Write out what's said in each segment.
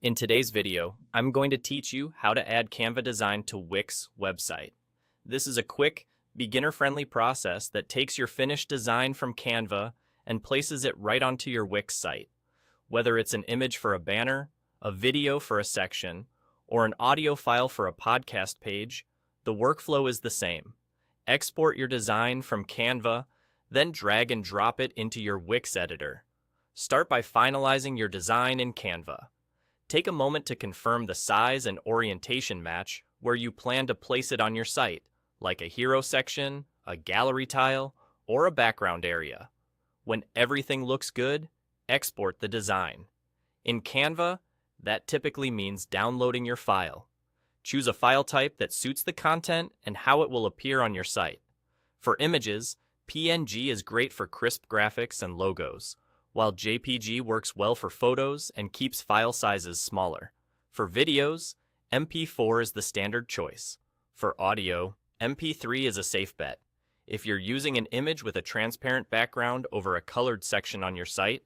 In today's video, I'm going to teach you how to add Canva design to Wix website. This is a quick, beginner-friendly process that takes your finished design from Canva and places it right onto your Wix site. Whether it's an image for a banner, a video for a section, or an audio file for a podcast page, the workflow is the same. Export your design from Canva, then drag and drop it into your Wix editor. Start by finalizing your design in Canva. Take a moment to confirm the size and orientation match where you plan to place it on your site, like a hero section, a gallery tile, or a background area. When everything looks good, export the design. In Canva, that typically means downloading your file. Choose a file type that suits the content and how it will appear on your site. For images, PNG is great for crisp graphics and logos, while JPG works well for photos and keeps file sizes smaller. For videos, MP4 is the standard choice. For audio, MP3 is a safe bet. If you're using an image with a transparent background over a colored section on your site,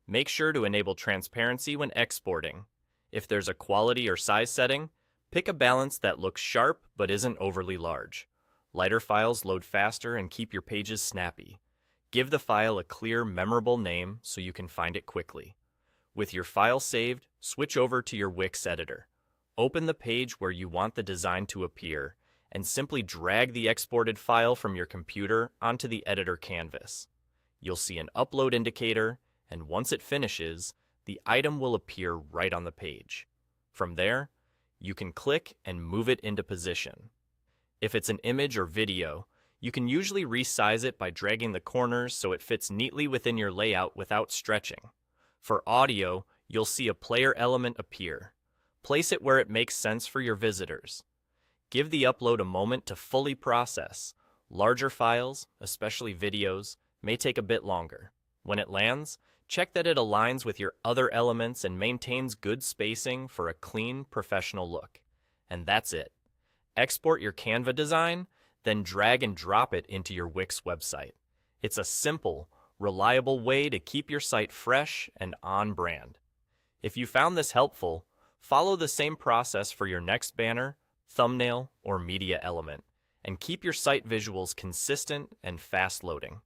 make sure to enable transparency when exporting. If there's a quality or size setting, pick a balance that looks sharp but isn't overly large. Lighter files load faster and keep your pages snappy. Give the file a clear, memorable name so you can find it quickly. With your file saved, switch over to your Wix editor. Open the page where you want the design to appear, and simply drag the exported file from your computer onto the editor canvas. You'll see an upload indicator, and once it finishes, the item will appear right on the page. From there, you can click and move it into position. If it's an image or video, you can usually resize it by dragging the corners so it fits neatly within your layout without stretching. For audio, you'll see a player element appear. Place it where it makes sense for your visitors. Give the upload a moment to fully process. Larger files, especially videos, may take a bit longer. When it lands, check that it aligns with your other elements and maintains good spacing for a clean, professional look. And that's it. Export your Canva design, then drag and drop it into your Wix website. It's a simple, reliable way to keep your site fresh and on brand. If you found this helpful, follow the same process for your next banner, thumbnail, or media element, and keep your site visuals consistent and fast loading.